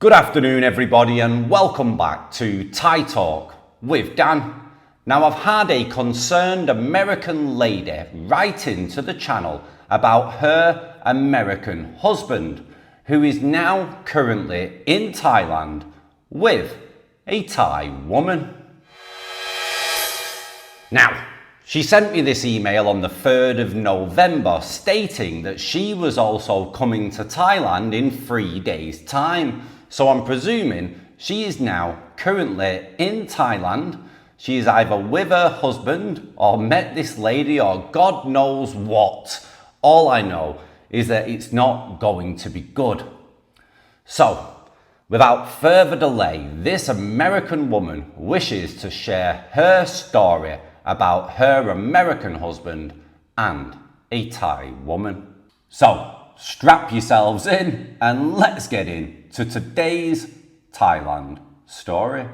Good afternoon everybody and welcome back to Thai Talk with Dan. Now I've had a concerned American lady write into the channel about her American husband who is now currently in Thailand with a Thai woman. Now, she sent me this email on the 3rd of November stating that she was also coming to Thailand in 3 days' time. So I'm presuming she is now currently in Thailand. She is either with her husband or met this lady or God knows what. All I know is that it's not going to be good. So, without further delay, this American woman wishes to share her story about her American husband and a Thai woman. So, strap yourselves in and let's get into today's Thailand story.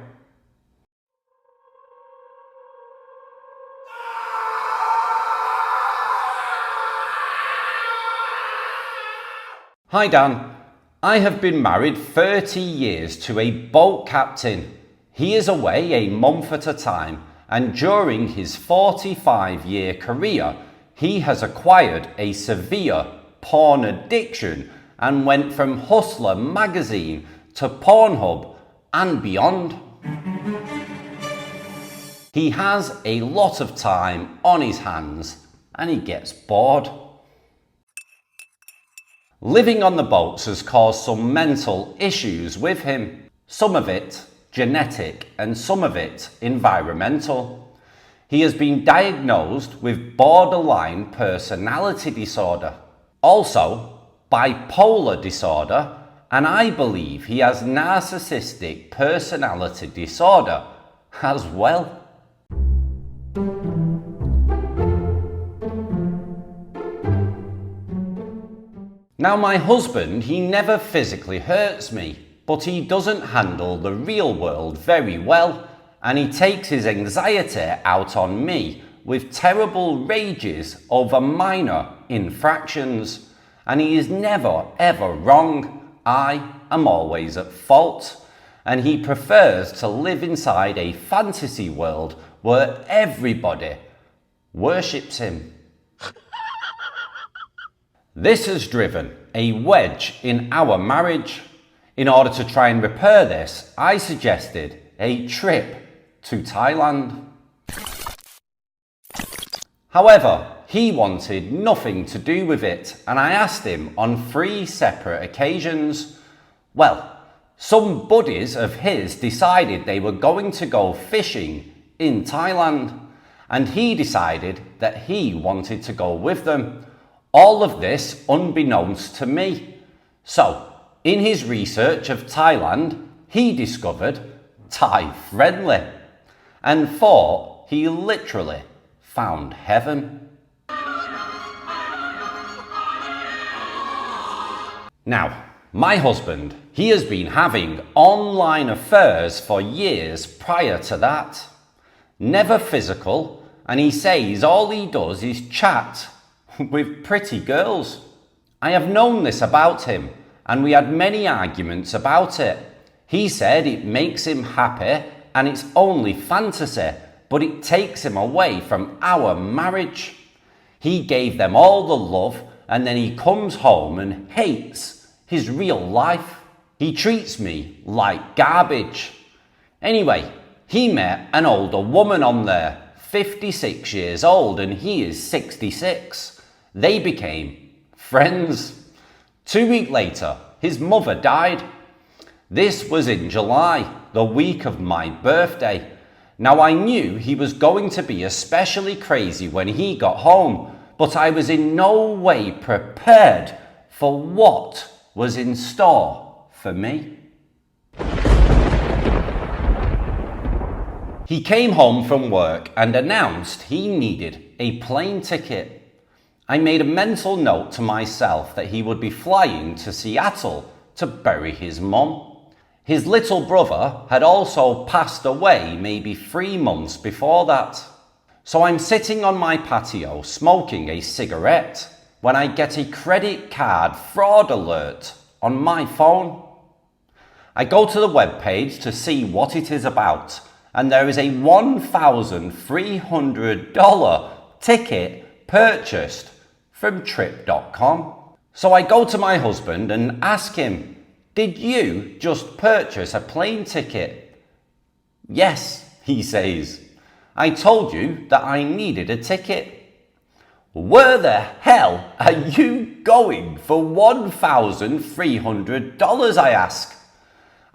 Hi Dan, I have been married 30 years to a boat captain. He is away a month at a time, and during his 45-year career, he has acquired a severe porn addiction and went from Hustler magazine to Pornhub and beyond. He has a lot of time on his hands and he gets bored. Living on the boats has caused some mental issues with him, some of it genetic and some of it environmental. He has been diagnosed with borderline personality disorder, also bipolar disorder, and I believe he has narcissistic personality disorder as well. Now my husband, he never physically hurts me, but he doesn't handle the real world very well, and he takes his anxiety out on me with terrible rages over minor infractions, and he is never ever wrong. I am always at fault, and he prefers to live inside a fantasy world where everybody worships him. This has driven a wedge in our marriage. In order to try and repair this, I suggested a trip to Thailand. However, he wanted nothing to do with it, and I asked him on 3 separate occasions. Well, some buddies of his decided they were going to go fishing in Thailand, and he decided that he wanted to go with them. All of this unbeknownst to me. So, in his research of Thailand, he discovered Thai friendly and thought he literally found heaven. Now, my husband, he has been having online affairs for years prior to that. Never physical, and he says all he does is chat with pretty girls. I have known this about him, and we had many arguments about it. He said it makes him happy and it's only fantasy, but it takes him away from our marriage. He gave them all the love and then he comes home and hates his real life. He treats me like garbage. Anyway, he met an older woman on there, 56 years old, and he is 66. They became friends. 2 weeks later, his mother died. This was in July, the week of my birthday. Now I knew he was going to be especially crazy when he got home, but I was in no way prepared for what was in store for me. He came home from work and announced he needed a plane ticket. I made a mental note to myself that he would be flying to Seattle to bury his mum. His little brother had also passed away maybe 3 months before that. So I'm sitting on my patio smoking a cigarette when I get a credit card fraud alert on my phone. I go to the webpage to see what it is about, and there is a $1,300 ticket purchased from trip.com. So I go to my husband and ask him, "Did you just purchase a plane ticket?" "Yes," he says. "I told you that I needed a ticket." "Where the hell are you going for $1,300, I ask.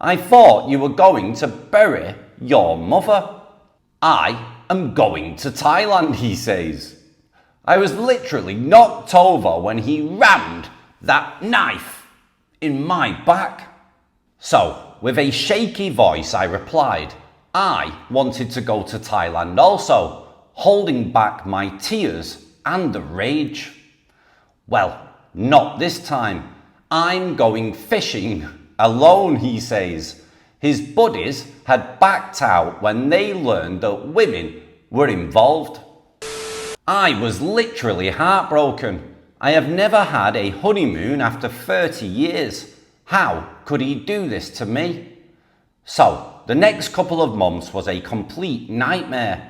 "I thought you were going to bury your mother." "I am going to Thailand," he says. I was literally knocked over when he rammed that knife in my back. So, with a shaky voice, I replied, I wanted to go to Thailand also, holding back my tears and the rage. "Well, not this time. I'm going fishing alone," he says. His buddies had backed out when they learned that women were involved. I was literally heartbroken. I have never had a honeymoon after 30 years. How could he do this to me? So, the next couple of months was a complete nightmare.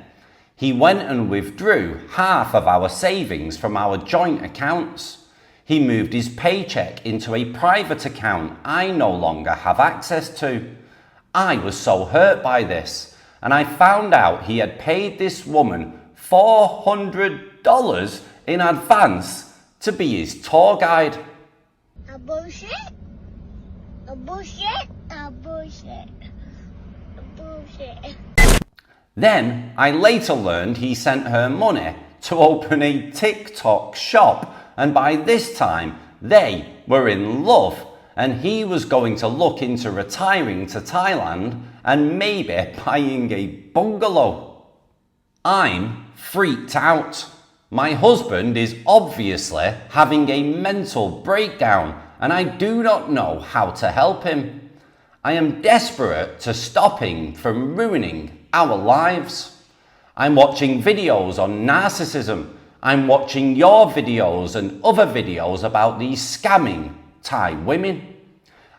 He went and withdrew half of our savings from our joint accounts. He moved his paycheck into a private account I no longer have access to. I was so hurt by this, and I found out he had paid this woman $400 in advance to be his tour guide. A bullshit. A bullshit. A bullshit. A bullshit. Then I later learned he sent her money to open a TikTok shop, and by this time they were in love, and he was going to look into retiring to Thailand and maybe buying a bungalow. I'm freaked out. My husband is obviously having a mental breakdown, and I do not know how to help him. I am desperate to stop him from ruining our lives. I'm watching videos on narcissism. I'm watching your videos and other videos about these scamming Thai women.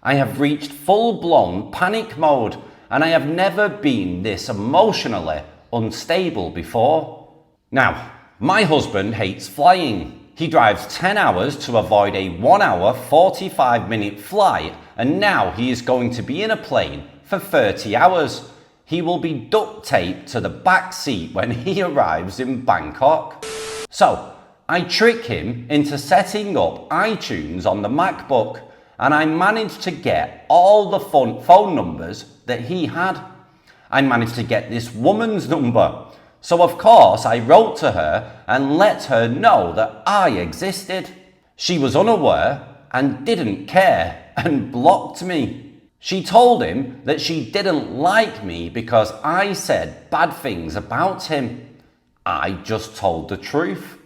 I have reached full-blown panic mode, and I have never been this emotionally unstable before. Now, my husband hates flying. He drives 10 hours to avoid a 1 hour, 45-minute flight, and now he is going to be in a plane for 30 hours. He will be duct taped to the back seat when he arrives in Bangkok. So, I trick him into setting up iTunes on the MacBook, and I managed to get all the phone numbers that he had. I managed to get this woman's number. So of course I wrote to her and let her know that I existed. She was unaware and didn't care and blocked me. She told him that she didn't like me because I said bad things about him. I just told the truth.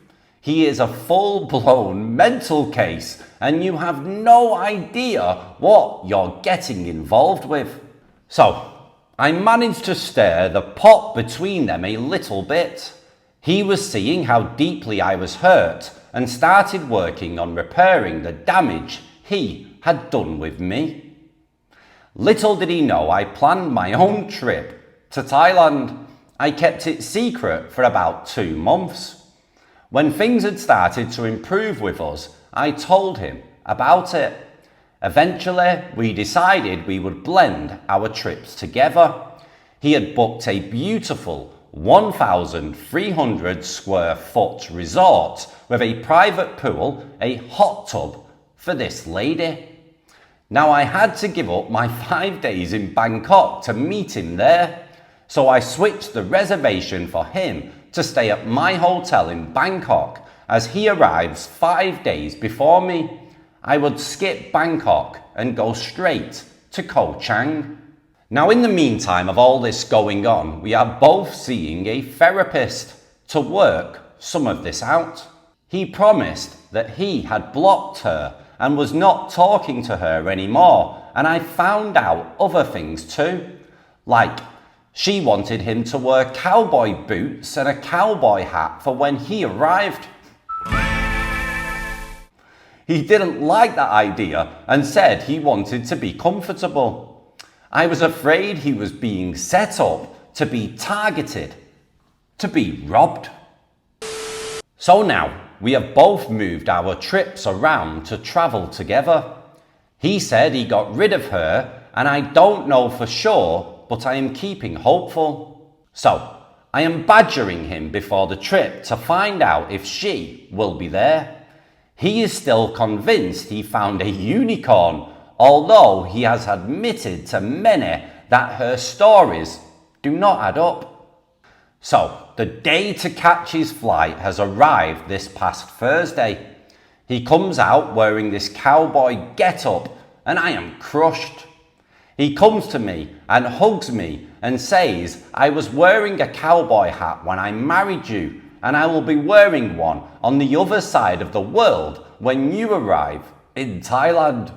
He is a full-blown mental case, and you have no idea what you're getting involved with. So, I managed to stir the pot between them a little bit. He was seeing how deeply I was hurt and started working on repairing the damage he had done with me. Little did he know I planned my own trip to Thailand. I kept it secret for about 2 months. When things had started to improve with us, I told him about it. Eventually, we decided we would blend our trips together. He had booked a beautiful 1,300 square foot resort with a private pool, a hot tub for this lady. Now I had to give up my 5 days in Bangkok to meet him there. So I switched the reservation for him to stay at my hotel in Bangkok as he arrives 5 days before me. I would skip Bangkok and go straight to Koh Chang. Now in the meantime of all this going on, we are both seeing a therapist to work some of this out. He promised that he had blocked her and was not talking to her anymore, and I found out other things too. Like, she wanted him to wear cowboy boots and a cowboy hat for when he arrived. He didn't like that idea and said he wanted to be comfortable. I was afraid he was being set up to be targeted, to be robbed. So now we have both moved our trips around to travel together. He said he got rid of her, and I don't know for sure, but I am keeping hopeful. So I am badgering him before the trip to find out if she will be there. He is still convinced he found a unicorn, although he has admitted to many that her stories do not add up. So, the day to catch his flight has arrived this past Thursday. He comes out wearing this cowboy get-up, and I am crushed. He comes to me and hugs me and says, I was wearing a cowboy hat when I married you, and I will be wearing one on the other side of the world when you arrive in Thailand.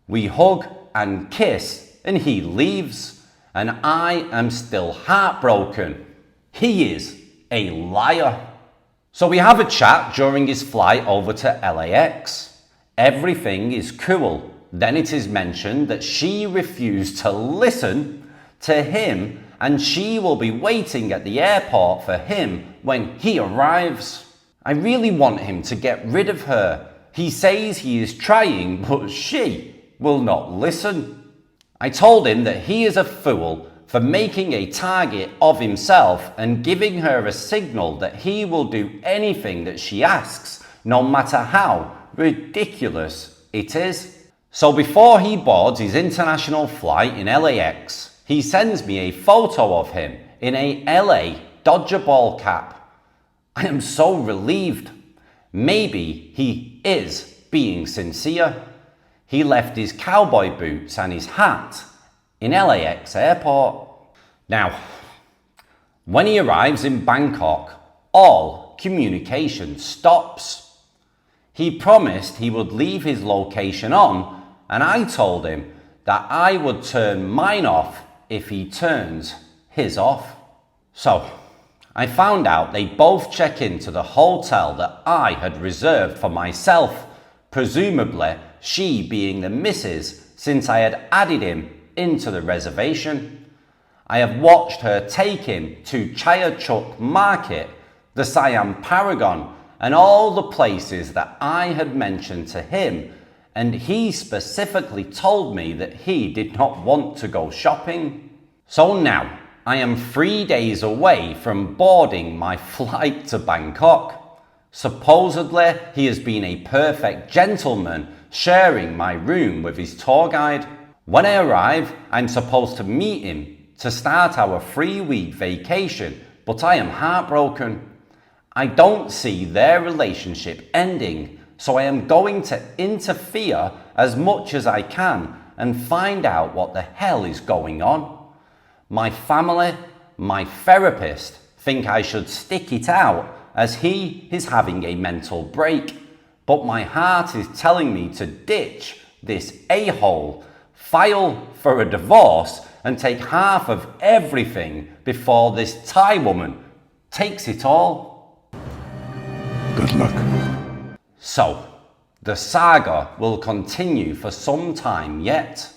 We hug and kiss, and he leaves, and I am still heartbroken. He is a liar. So we have a chat during his flight over to LAX. Everything is cool. Then it is mentioned that she refused to listen to him, and she will be waiting at the airport for him when he arrives. I really want him to get rid of her. He says he is trying, but she will not listen. I told him that he is a fool for making a target of himself and giving her a signal that he will do anything that she asks, no matter how ridiculous it is. So before he boards his international flight in LAX, he sends me a photo of him in a LA Dodger ball cap. I am so relieved. Maybe he is being sincere. He left his cowboy boots and his hat in LAX airport. Now, when he arrives in Bangkok, all communication stops. He promised he would leave his location on, and I told him that I would turn mine off if he turns his off. So, I found out they both check into the hotel that I had reserved for myself, presumably she being the missus, since I had added him into the reservation. I have watched her take him to Chayachuk Market, the Siam Paragon, and all the places that I had mentioned to him, and he specifically told me that he did not want to go shopping. So now, I am 3 days away from boarding my flight to Bangkok. Supposedly, he has been a perfect gentleman, sharing my room with his tour guide. When I arrive, I'm supposed to meet him to start our 3-week vacation, but I am heartbroken. I don't see their relationship ending, so I am going to interfere as much as I can and find out what the hell is going on. My family, my therapist think I should stick it out as he is having a mental break, but my heart is telling me to ditch this a-hole, file for a divorce, and take half of everything before this Thai woman takes it all. Good luck. So, the saga will continue for some time yet,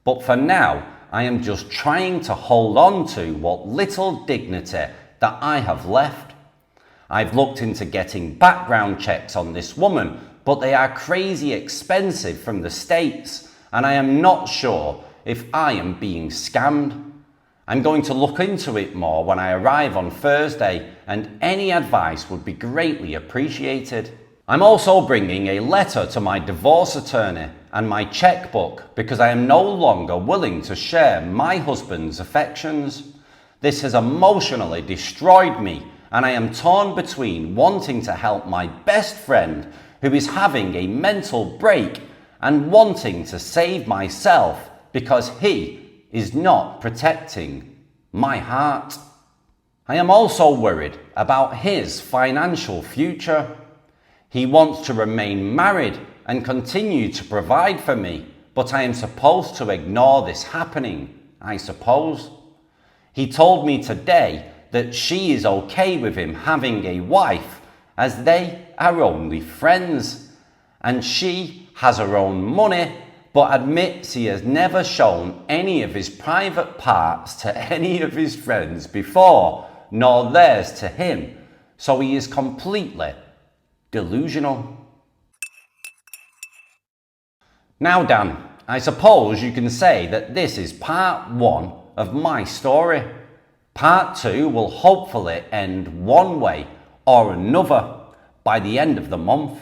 but for now, I am just trying to hold on to what little dignity that I have left. I've looked into getting background checks on this woman, but they are crazy expensive from the States, and I am not sure if I am being scammed. I'm going to look into it more when I arrive on Thursday, and any advice would be greatly appreciated. I'm also bringing a letter to my divorce attorney and my checkbook because I am no longer willing to share my husband's affections. This has emotionally destroyed me, and I am torn between wanting to help my best friend who is having a mental break and wanting to save myself because he is not protecting my heart. I am also worried about his financial future. He wants to remain married and continue to provide for me, but I am supposed to ignore this happening, I suppose. He told me today that she is okay with him having a wife as they are only friends, and she has her own money, but admits he has never shown any of his private parts to any of his friends before, nor theirs to him, so he is completely delusional. Now Dan, I suppose you can say that this is part 1 of my story. Part 2 will hopefully end one way or another by the end of the month,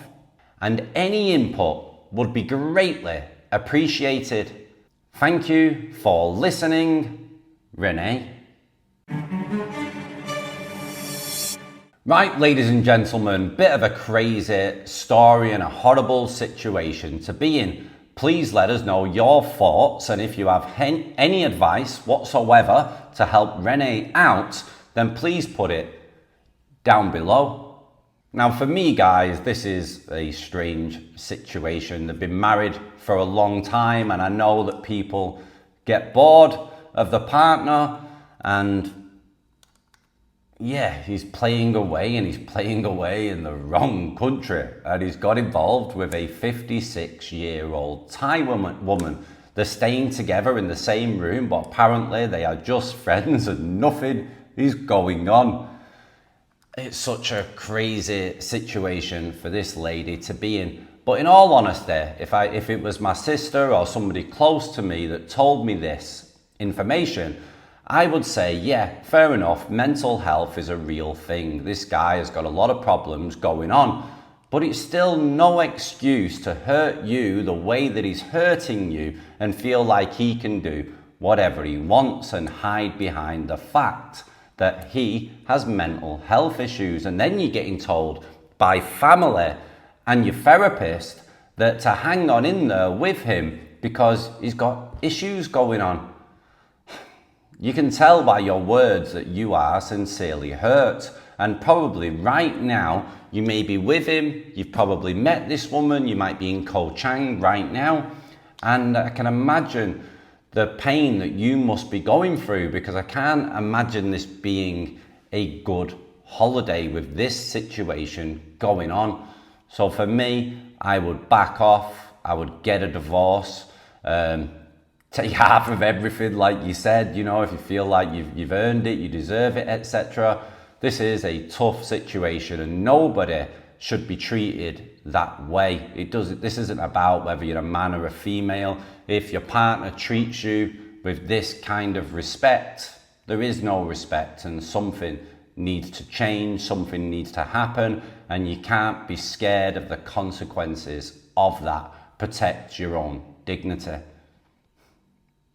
and any input would be greatly appreciated. Thank you for listening, Renee. Right, ladies and gentlemen, bit of a crazy story and a horrible situation to be in. Please let us know your thoughts, and if you have any advice whatsoever to help Renee out, then please put it down below. Now for me guys, this is a strange situation. They've been married for a long time, and I know that people get bored of the partner, and yeah, he's playing away, and he's playing away in the wrong country, and he's got involved with a 56-year-old Thai woman. They're staying together in the same room, but apparently they are just friends and nothing is going on. It's such a crazy situation for this lady to be in. But in all honesty, if it was my sister or somebody close to me that told me this information, I would say, yeah, fair enough, mental health is a real thing. This guy has got a lot of problems going on, but it's still no excuse to hurt you the way that he's hurting you and feel like he can do whatever he wants and hide behind the fact that he has mental health issues. And then you're getting told by family and your therapist that to hang on in there with him because he's got issues going on. You can tell by your words that you are sincerely hurt, and probably right now you may be with him, you've probably met this woman, you might be in Koh Chang right now, and I can imagine the pain that you must be going through, because I can't imagine this being a good holiday with this situation going on. So for me, I would back off, I would get a divorce, take half of everything like you said, you know, if you feel like you've earned it, you deserve it, etc. This is a tough situation and nobody should be treated that way. This isn't about whether you're a man or a female. If your partner treats you with this kind of respect, there is no respect, and something needs to change, something needs to happen, and you can't be scared of the consequences of that. Protect your own dignity.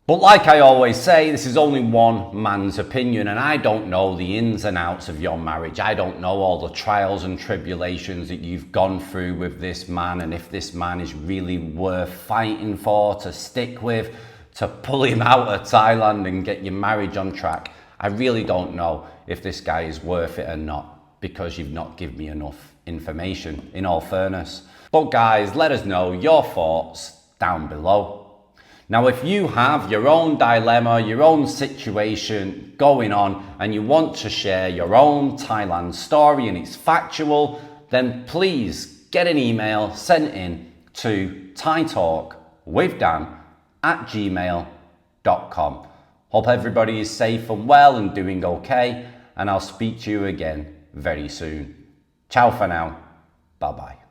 But like I always say, this is only one man's opinion, and I don't know the ins and outs of your marriage. I don't know all the trials and tribulations that you've gone through with this man, and if this man is really worth fighting for, to stick with, to pull him out of Thailand and get your marriage on track. I really don't know if this guy is worth it or not, because you've not given me enough information, in all fairness. But guys, let us know your thoughts down below. Now, if you have your own dilemma, your own situation going on, and you want to share your own Thailand story and it's factual, then please get an email sent in to thaitalkwithdan@gmail.com. Hope everybody is safe and well and doing okay, and I'll speak to you again very soon. Ciao for now. Bye-bye.